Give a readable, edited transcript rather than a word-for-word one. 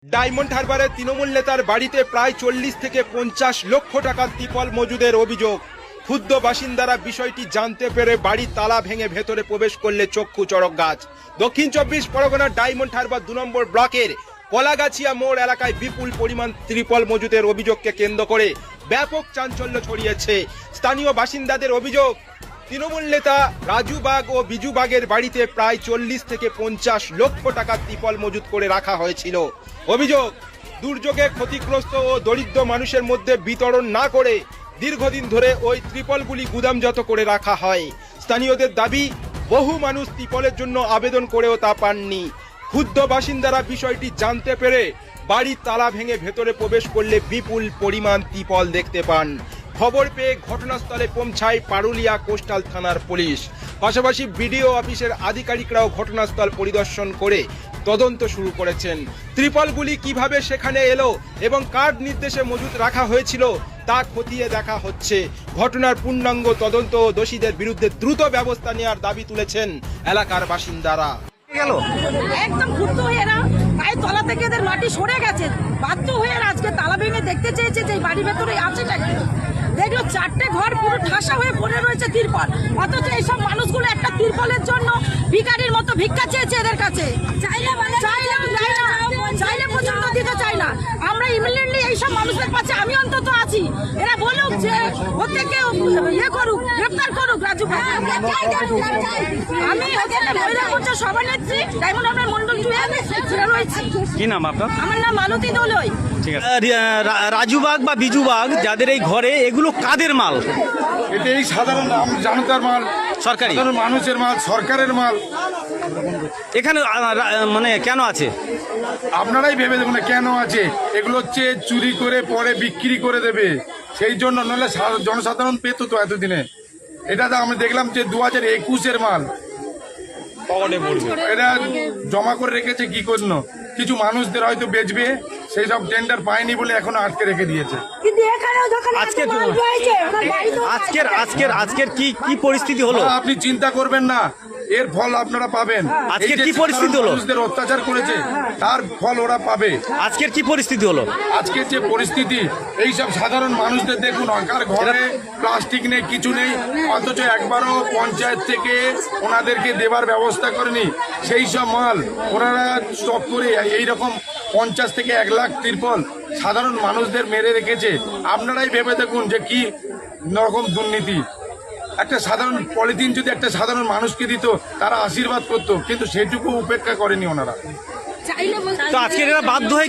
Diamond হারবারে Trinamool নেতার বাড়িতে প্রায় 40 থেকে 50 লক্ষ টাকার ত্রিপল মজুদের অভিযোগ। ক্ষুদ্র বাসিন্দারা বিষয়টি জানতে পেরে বাড়ির তালা ভেঙে ভেতরে প্রবেশ করলে চক্ষু চড়ক গাছ। দক্ষিণ 24 পরগনার ডায়মন্ড হারবার 2 নম্বর ব্লকের কলাগাছিয়া মোড় এলাকায় বিপুল পরিমাণ ত্রিপল মজুদের অভিযোগকে কেন্দ্র করে ব্যাপক চাঞ্চল্য ছড়িয়েছে। স্থানীয় বাসিন্দাদের অভিযোগ, তৃণমূল নেতা রাজু বাগ ও বিজু বাগের বাড়িতে প্রায় 40 থেকে 50 লক্ষ টাকার ত্রিপল মজুত করে রাখা হয়েছিল। অভিযোগ, দুর্যোগে ক্ষতিগ্রস্ত ও দরিদ্র মানুষের মধ্যে বিতরণ না করে দীর্ঘদিন ধরে ওই ত্রিপলগুলি গুদামজাত করে রাখা হয়। স্থানীয়দের দাবি, বহু মানুষ ত্রিপলের জন্য আবেদন করেও তা পাননি। ক্ষুদ্র বাসিন্দারা বিষয়টি জানতে পেরে বাড়ির তালা ভেঙে ভেতরে প্রবেশ করলে বিপুল পরিমাণ ত্রিপল দেখতে পান। খবর পেয়ে ঘটনাস্থলে পৌঁছায় পারুলিয়া কোস্টাল থানার পুলিশ। পাশাপাশি বিডিও অফিসের আধিকারিকরাও ঘটনাস্থল পরিদর্শন করে তদন্ত শুরু করেছেন। ত্রিপলগুলি কিভাবে সেখানে এলো এবং কার নির্দেশে মজুত রাখা হয়েছিল তা খতিয়ে দেখা হচ্ছে। ঘটনার পূর্ণাঙ্গ তদন্ত ও দোষীদের বিরুদ্ধে দ্রুত ব্যবস্থা নেওয়ার দাবি তুলেছেন এলাকার বাসিন্দারা। গেল একদম ক্ষুব্ধ হয়ে এরা পায়ের তলা থেকে এদের মাটি সরে গেছে, বাধ্য হয়ে এরা আজকে তালা ভেঙে দেখতে চেয়েছে যে এই বাড়ির ভেতরে আছে নাকি। দেখলো 4টে ঘর পুরো ঠাসা হয়ে পড়ে রয়েছে তিরপল, অথচ এইসব মানুষগুলো একটা তিরপলের জন্য ভিখারির মতো ভিক্ষা চেয়েছে এদের কাছে। চাইলে পর্যন্ত দিতে চাই না। আমরা ইমিডিয়েটলি এইসব মানুষদের পাশে আমি অন্তত আছি। এরা বলুক যে প্রত্যেকে ইয়ে করুক, গ্রেফতার করুক রাজু ভাই। আমি মহিলা মোর্চার সভানেত্রী ডায়মন্ড হারবার মন্ডল 2 এর রয়েছি। কি নাম আপনার? আমার নাম মালতী দোলই। ঠিক আছে। রাজু বাগ বা বিজু বাগ যাদের এই ঘরে, এগুলো কাদের মাল? এটা এই সাধারণ জনতার মাল, সরকারি সাধারণ মানুষের মাল, সরকারের মাল। এখানে মানে কেন আছে? আপনারাই ভেবে দেখুন না কেন আছে। এগুলো হচ্ছে চুরি করে পরে বিক্রি করে দেবে, সেই জন্য। নইলে জনসাধারণ পেত তো এতদিনে। এটা তো আমি দেখলাম যে 2021-এর মাল এটা জমা করে রেখেছে কি করলো। কিছু মানুষদের হয়তো বেচবে, সেই সব টেন্ডার পায়নি বলে এখনো আটকে রেখে দিয়েছে। আজকের কি পরিস্থিতি হলো? আপনি চিন্তা করবেন না, এর ফল আপনারা পাবেন। আজকের কি পরিস্থিতি হলো? মানুষদের অত্যাচার করেছে, তার ফল ওরা পাবে। আজকের কি পরিস্থিতি হলো? আজকের যে পরিস্থিতি, এই সব সাধারণ মানুষদের দেখুন, কার ঘরে প্লাস্টিক নেই, কিছু নেই, অথচ একবারও পঞ্চায়েত থেকে ওনাদেরকে দেবার ব্যবস্থা করেনি। সেই সব মাল ওনারা স্টক করে এইরকম 50 থেকে 1 লাখ ত্রিপল সাধারণ মানুষদের মেরে রেখেছে। আপনারাই ভেবে দেখুন যে কি রকম দুর্নীতি। একটা সাধারণ পলিথিন যদি একটা সাধারণ মানুষকে দিত, তারা আশীর্বাদ করতো, কিন্তু সেটুকু উপেক্ষা করেনি ওনারা। তো আজকে এরা বাধ্য হয়ে কি